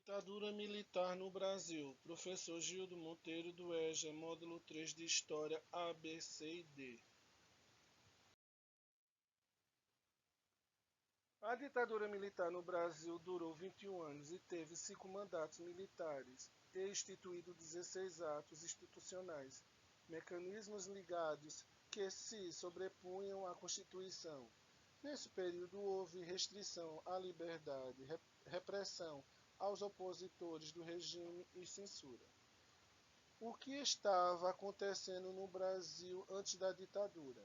Ditadura militar no Brasil. Professor Gildo Monteiro do EJA, módulo 3 de História A, B, C e D. A ditadura militar no Brasil durou 21 anos e teve 5 mandatos militares e instituído 16 atos institucionais, mecanismos ligados que se sobrepunham à Constituição. Nesse período houve restrição à liberdade, repressão aos opositores do regime e censura. O que estava acontecendo no Brasil antes da ditadura?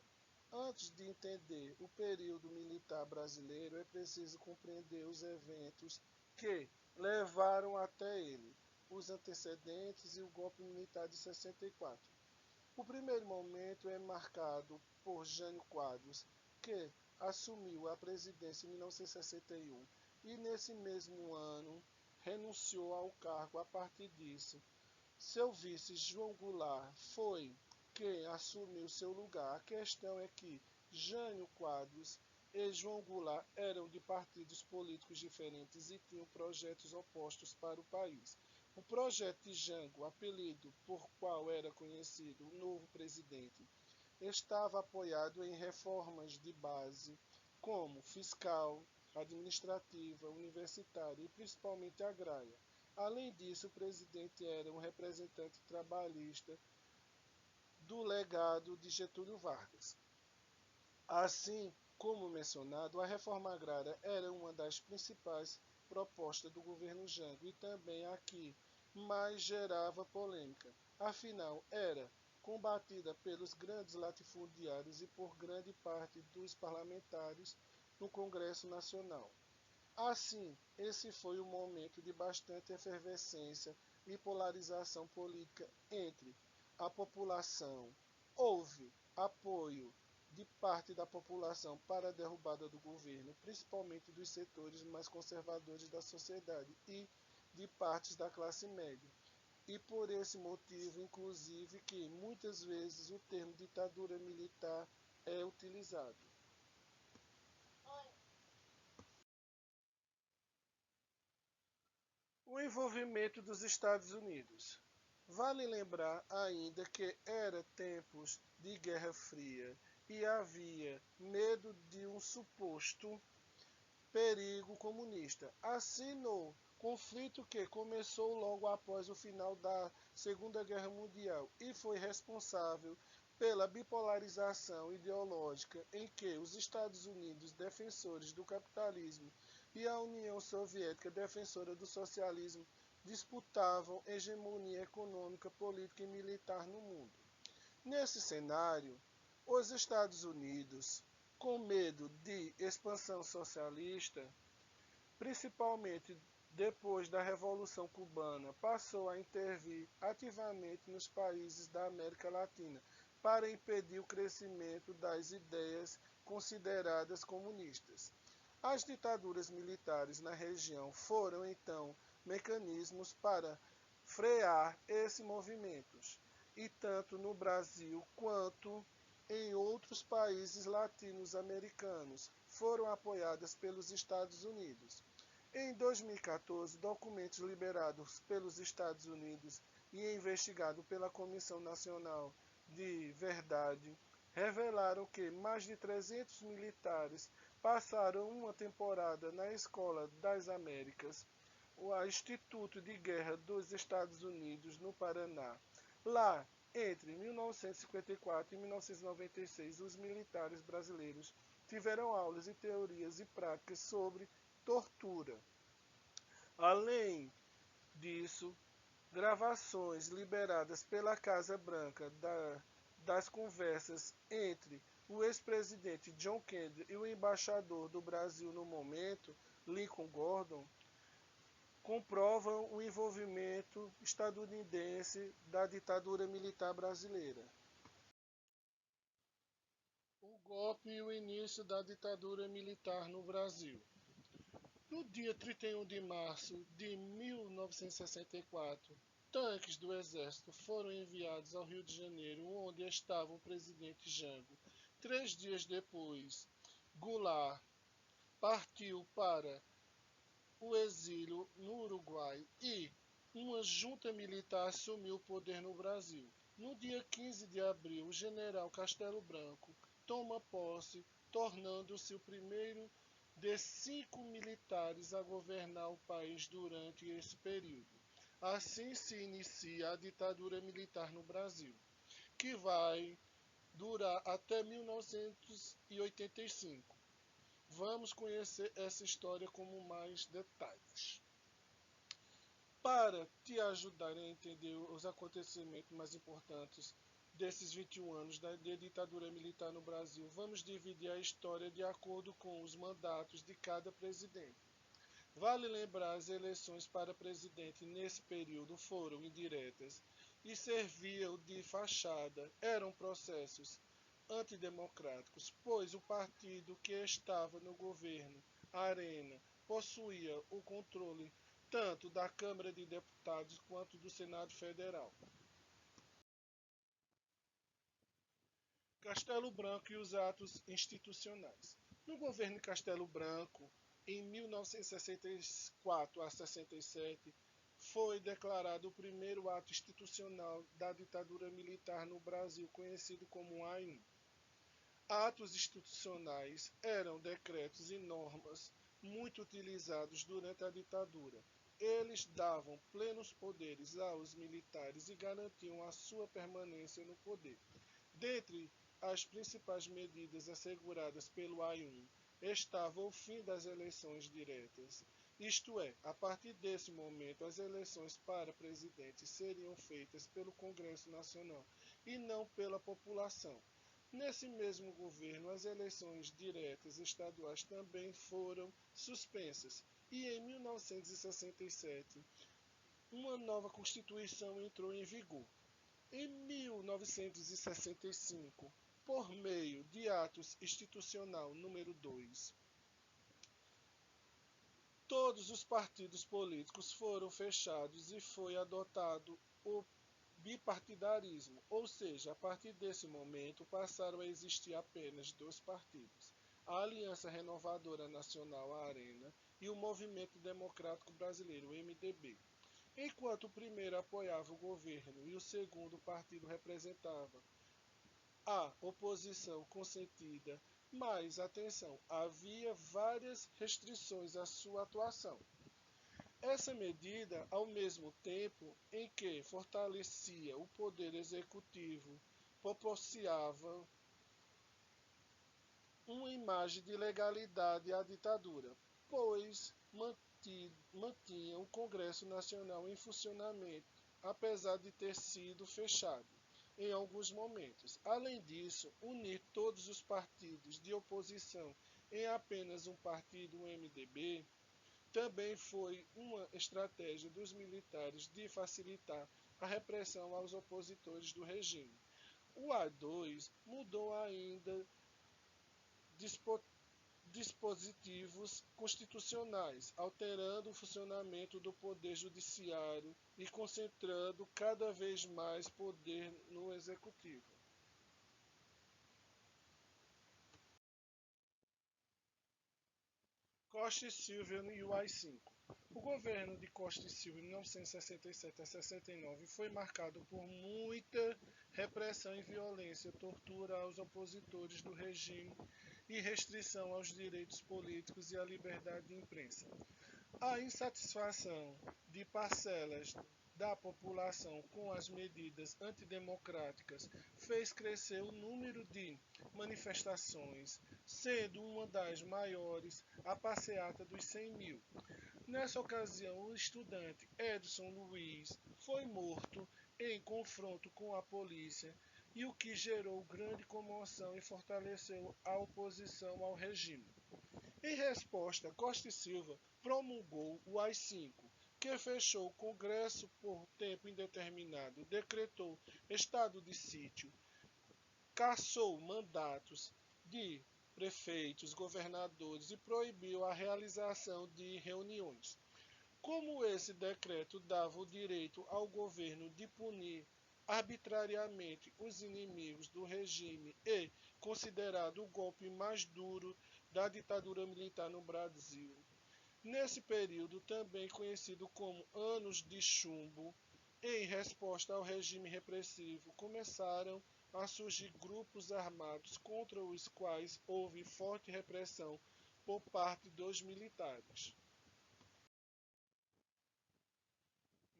Antes de entender o período militar brasileiro, é preciso compreender os eventos que levaram até ele, os antecedentes e o golpe militar de 64. O primeiro momento é marcado por Jânio Quadros, que assumiu a presidência em 1961 e nesse mesmo ano renunciou ao cargo. A partir disso, seu vice João Goulart foi quem assumiu seu lugar. A questão é que Jânio Quadros e João Goulart eram de partidos políticos diferentes e tinham projetos opostos para o país. O projeto de Jango, apelido por qual era conhecido o novo presidente, estava apoiado em reformas de base, como fiscal, administrativa, universitária e principalmente agrária. Além disso, o presidente era um representante trabalhista do legado de Getúlio Vargas. Assim como mencionado, a reforma agrária era uma das principais propostas do governo Jango e também a que mais gerava polêmica. Afinal, era combatida pelos grandes latifundiários e por grande parte dos parlamentares no Congresso Nacional. Assim, esse foi um momento de bastante efervescência e polarização política entre a população. Houve apoio de parte da população para a derrubada do governo, principalmente dos setores mais conservadores da sociedade e de partes da classe média. E por esse motivo, inclusive, que muitas vezes o termo ditadura militar é utilizado. O envolvimento dos Estados Unidos. Vale lembrar ainda que era tempos de Guerra Fria e havia medo de um suposto perigo comunista. Assim, no conflito que começou logo após o final da Segunda Guerra Mundial e foi responsável pela bipolarização ideológica em que os Estados Unidos, defensores do capitalismo, e a União Soviética, defensora do socialismo, disputavam hegemonia econômica, política e militar no mundo. Nesse cenário, os Estados Unidos, com medo de expansão socialista, principalmente depois da Revolução Cubana, passou a intervir ativamente nos países da América Latina para impedir o crescimento das ideias consideradas comunistas. As ditaduras militares na região foram, então, mecanismos para frear esses movimentos, e tanto no Brasil quanto em outros países latino-americanos foram apoiadas pelos Estados Unidos. Em 2014, documentos liberados pelos Estados Unidos e investigados pela Comissão Nacional de Verdade revelaram que mais de 300 militares passaram uma temporada na Escola das Américas, o Instituto de Guerra dos Estados Unidos, no Paraná. Lá, entre 1954 e 1996, os militares brasileiros tiveram aulas e teorias e práticas sobre tortura. Além disso, gravações liberadas pela Casa Branca das conversas entre o ex-presidente John Kennedy e o embaixador do Brasil no momento, Lincoln Gordon, comprovam o envolvimento estadunidense da ditadura militar brasileira. O golpe e o início da ditadura militar no Brasil. No dia 31 de março de 1964, tanques do Exército foram enviados ao Rio de Janeiro, onde estava o presidente Jango. 3 dias depois, Goulart partiu para o exílio no Uruguai e uma junta militar assumiu o poder no Brasil. No dia 15 de abril, o general Castelo Branco toma posse, tornando-se o primeiro de 5 militares a governar o país durante esse período. Assim se inicia a ditadura militar no Brasil, que vai durar até 1985. Vamos conhecer essa história com mais detalhes. Para te ajudar a entender os acontecimentos mais importantes desses 21 anos da ditadura militar no Brasil, vamos dividir a história de acordo com os mandatos de cada presidente. Vale lembrar, as eleições para presidente nesse período foram indiretas e serviam de fachada, eram processos antidemocráticos, pois o partido que estava no governo, a Arena, possuía o controle tanto da Câmara de Deputados quanto do Senado Federal. Castelo Branco e os atos institucionais. No governo Castelo Branco, em 1964 a 67, foi declarado o primeiro ato institucional da ditadura militar no Brasil, conhecido como AI-1. Atos institucionais eram decretos e normas muito utilizados durante a ditadura. Eles davam plenos poderes aos militares e garantiam a sua permanência no poder. Dentre as principais medidas asseguradas pelo AI-1 estava o fim das eleições diretas. Isto é, a partir desse momento, as eleições para presidente seriam feitas pelo Congresso Nacional e não pela população. Nesse mesmo governo, as eleições diretas estaduais também foram suspensas e, em 1967, uma nova Constituição entrou em vigor. Em 1965, por meio de atos institucional número 2, todos os partidos políticos foram fechados e foi adotado o bipartidarismo, ou seja, a partir desse momento passaram a existir apenas dois partidos, a Aliança Renovadora Nacional, a Arena, e o Movimento Democrático Brasileiro, o MDB. Enquanto o primeiro apoiava o governo e o segundo partido representava a oposição consentida, mas, atenção, havia várias restrições à sua atuação. Essa medida, ao mesmo tempo em que fortalecia o poder executivo, propiciava uma imagem de legalidade à ditadura, pois mantinha o Congresso Nacional em funcionamento, apesar de ter sido fechado em alguns momentos. Além disso, unir todos os partidos de oposição em apenas um partido, o MDB, também foi uma estratégia dos militares de facilitar a repressão aos opositores do regime. O AI-2 mudou ainda dispositivos constitucionais, alterando o funcionamento do poder judiciário e concentrando cada vez mais poder no executivo. Costa e Silva e o AI-5. O governo de Costa e Silva, em 1967 a 69, foi marcado por muita repressão e violência, tortura aos opositores do regime e restrição aos direitos políticos e à liberdade de imprensa. A insatisfação de parcelas da população com as medidas antidemocráticas fez crescer o número de manifestações, sendo uma das maiores a passeata dos 100 mil. Nessa ocasião, o estudante Edson Luiz foi morto em confronto com a polícia, e o que gerou grande comoção e fortaleceu a oposição ao regime. Em resposta, Costa e Silva promulgou o AI-5, que fechou o Congresso por tempo indeterminado, decretou estado de sítio, cassou mandatos de prefeitos, governadores e proibiu a realização de reuniões. Como esse decreto dava o direito ao governo de punir arbitrariamente os inimigos do regime e considerado o golpe mais duro da ditadura militar no Brasil, Nesse período, também conhecido como Anos de Chumbo, em resposta ao regime repressivo, começaram a surgir grupos armados contra os quais houve forte repressão por parte dos militares.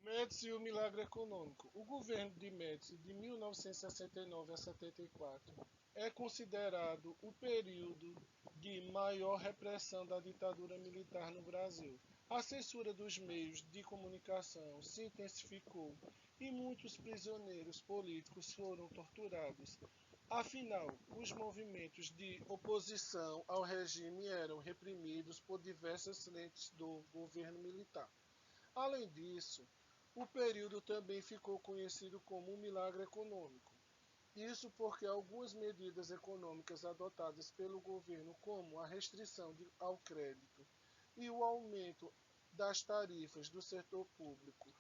Médici e o milagre econômico. O governo de Médici, de 1969 a 74, é considerado o período de maior repressão da ditadura militar no Brasil. A censura dos meios de comunicação se intensificou e muitos prisioneiros políticos foram torturados. Afinal, os movimentos de oposição ao regime eram reprimidos por diversas frentes do governo militar. Além disso, o período também ficou conhecido como o milagre econômico. Isso porque algumas medidas econômicas adotadas pelo governo, como a restrição ao crédito e o aumento das tarifas do setor público,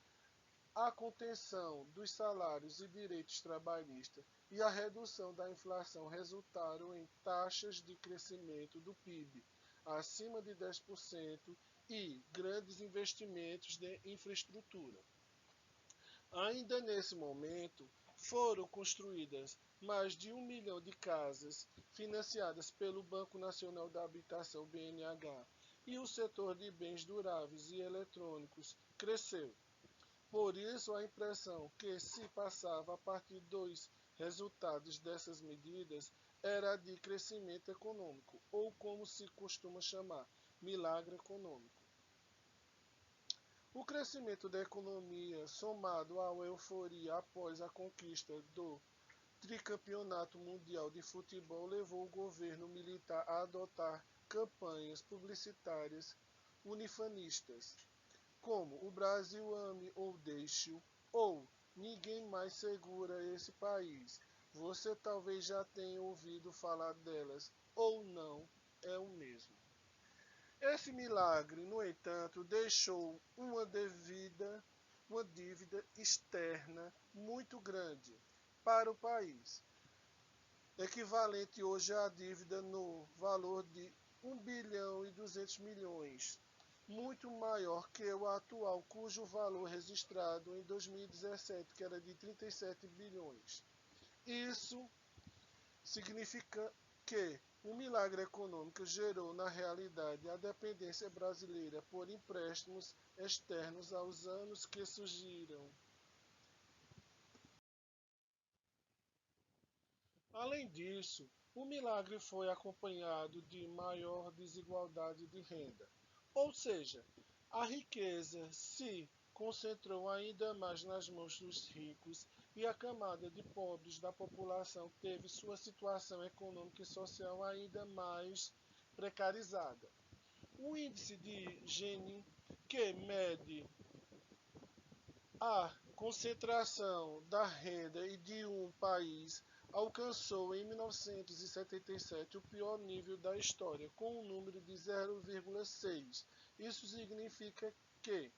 a contenção dos salários e direitos trabalhistas e a redução da inflação resultaram em taxas de crescimento do PIB acima de 10% e grandes investimentos de infraestrutura. Ainda nesse momento, foram construídas mais de 1 milhão de casas financiadas pelo Banco Nacional da Habitação (BNH) e o setor de bens duráveis e eletrônicos cresceu. Por isso, a impressão que se passava a partir dos resultados dessas medidas era a de crescimento econômico, ou como se costuma chamar, milagre econômico. O crescimento da economia, somado à euforia após a conquista do tricampeonato mundial de futebol, levou o governo militar a adotar campanhas publicitárias unifanistas, como "O Brasil ame ou deixe-o" ou "Ninguém mais segura esse país. Você talvez já tenha ouvido falar delas, ou não, é o mesmo". Esse milagre, no entanto, deixou uma dívida externa muito grande para o país, equivalente hoje à dívida no valor de 1 bilhão e 200 milhões, muito maior que o atual, cujo valor registrado em 2017, que era de 37 bilhões. Isso significa que o milagre econômico gerou, na realidade, a dependência brasileira por empréstimos externos aos anos que surgiram. Além disso, o milagre foi acompanhado de maior desigualdade de renda, ou seja, a riqueza se concentrou ainda mais nas mãos dos ricos e a camada de pobres da população teve sua situação econômica e social ainda mais precarizada. O índice de Gini, que mede a concentração da renda e de um país, alcançou em 1977 o pior nível da história, com um número de 0,6. Isso significa que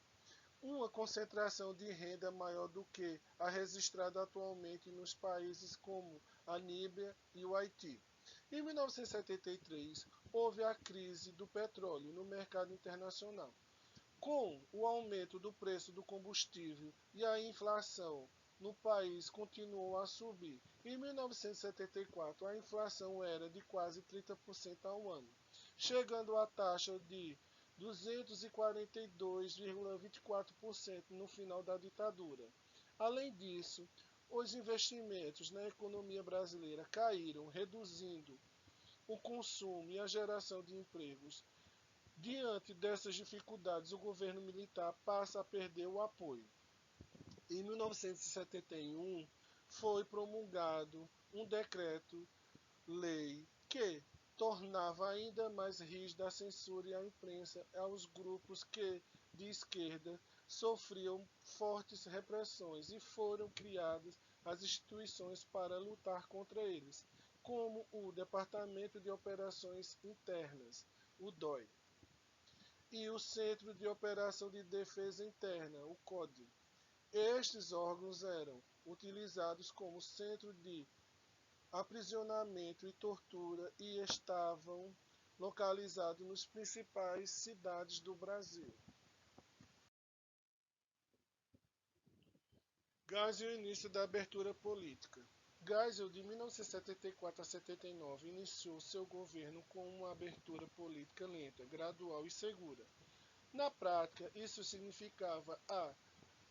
uma concentração de renda maior do que a registrada atualmente nos países como a Líbia e o Haiti. Em 1973, houve a crise do petróleo no mercado internacional. Com o aumento do preço do combustível e a inflação no país continuou a subir. Em 1974, a inflação era de quase 30% ao ano, chegando à taxa de 242,24% no final da ditadura. Além disso, os investimentos na economia brasileira caíram, reduzindo o consumo e a geração de empregos. Diante dessas dificuldades, o governo militar passa a perder o apoio. Em 1971, foi promulgado um decreto-lei que tornava ainda mais rígida a censura e a imprensa aos grupos que, de esquerda, sofriam fortes repressões e foram criadas as instituições para lutar contra eles, como o Departamento de Operações Internas, o DOI, e o Centro de Operação de Defesa Interna, o CODE. Estes órgãos eram utilizados como centro de aprisionamento e tortura e estavam localizado nas principais cidades do Brasil. Geisel e o início da abertura política. Geisel, de 1974 a 79, iniciou seu governo com uma abertura política lenta, gradual e segura. Na prática, isso significava a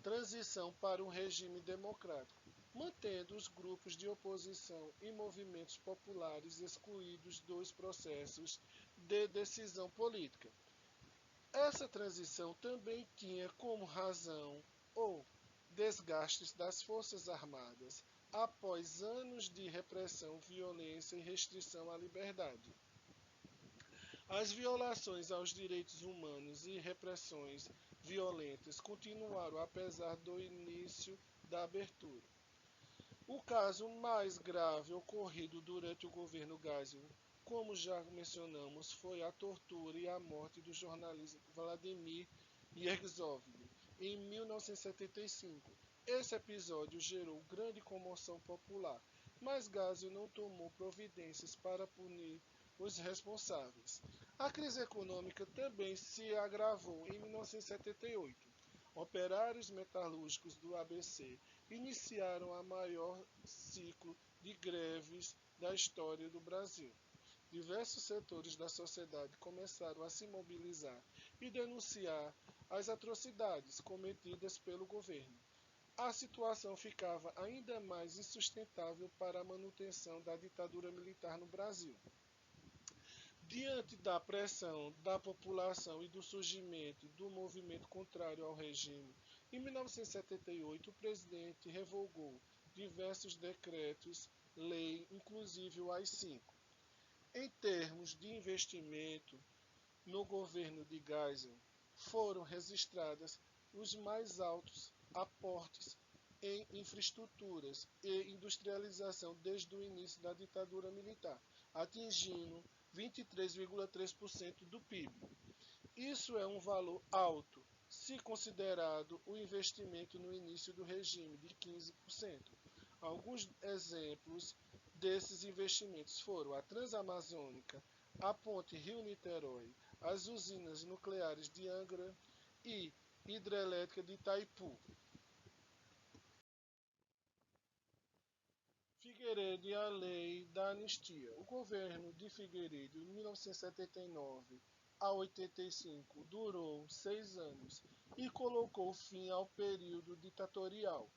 transição para um regime democrático, mantendo os grupos de oposição e movimentos populares excluídos dos processos de decisão política. Essa transição também tinha como razão o desgastes das Forças Armadas após anos de repressão, violência e restrição à liberdade. As violações aos direitos humanos e repressões violentas continuaram apesar do início da abertura. O caso mais grave ocorrido durante o governo Geisel, como já mencionamos, foi a tortura e a morte do jornalista Vladimir Herzog em 1975. Esse episódio gerou grande comoção popular, mas Geisel não tomou providências para punir os responsáveis. A crise econômica também se agravou em 1978. Operários metalúrgicos do ABC iniciaram o maior ciclo de greves da história do Brasil. Diversos setores da sociedade começaram a se mobilizar e denunciar as atrocidades cometidas pelo governo. A situação ficava ainda mais insustentável para a manutenção da ditadura militar no Brasil. Diante da pressão da população e do surgimento do movimento contrário ao regime, em 1978 o presidente revogou diversos decretos-lei, inclusive o AI-5. Em termos de investimento, no governo de Geisel, foram registrados os mais altos aportes em infraestruturas e industrialização desde o início da ditadura militar, atingindo 23,3% do PIB. Isso é um valor alto, se considerado o investimento no início do regime de 15%. Alguns exemplos desses investimentos foram a Transamazônica, a Ponte Rio-Niterói, as usinas nucleares de Angra e hidrelétrica de Itaipu. Figueiredo e a Lei da Anistia. O governo de Figueiredo, de 1979 a 85, durou 6 anos e colocou fim ao período ditatorial.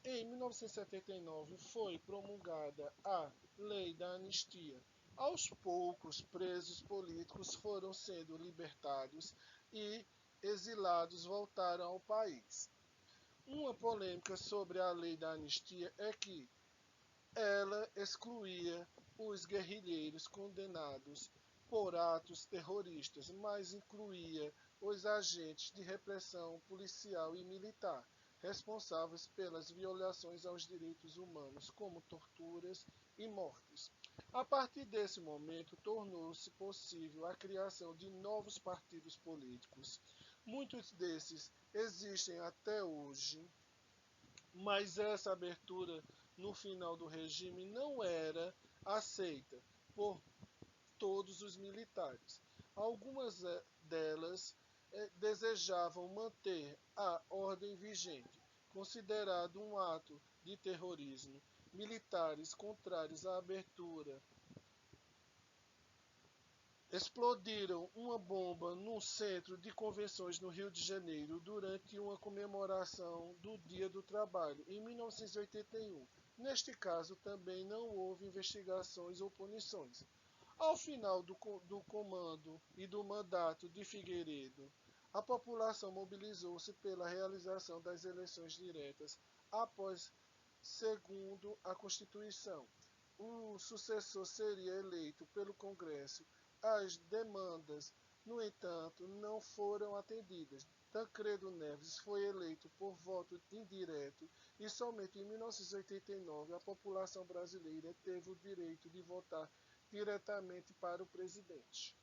Em 1979 foi promulgada a Lei da Anistia. Aos poucos, presos políticos foram sendo libertados e exilados voltaram ao país. Uma polêmica sobre a Lei da Anistia é que ela excluía os guerrilheiros condenados por atos terroristas, mas incluía os agentes de repressão policial e militar, responsáveis pelas violações aos direitos humanos, como torturas e mortes. A partir desse momento, tornou-se possível a criação de novos partidos políticos. Muitos desses existem até hoje, mas essa abertura no final do regime não era aceita por todos os militares. Algumas delas desejavam manter a ordem vigente, considerado um ato de terrorismo. Militares contrários à abertura explodiram uma bomba num centro de convenções no Rio de Janeiro durante uma comemoração do Dia do Trabalho, em 1981. Neste caso, também não houve investigações ou punições. Ao final do comando e do mandato de Figueiredo, a população mobilizou-se pela realização das eleições diretas após, segundo a Constituição, o sucessor seria eleito pelo Congresso. As demandas, no entanto, não foram atendidas. Tancredo Neves foi eleito por voto indireto e somente em 1989 a população brasileira teve o direito de votar diretamente para o presidente.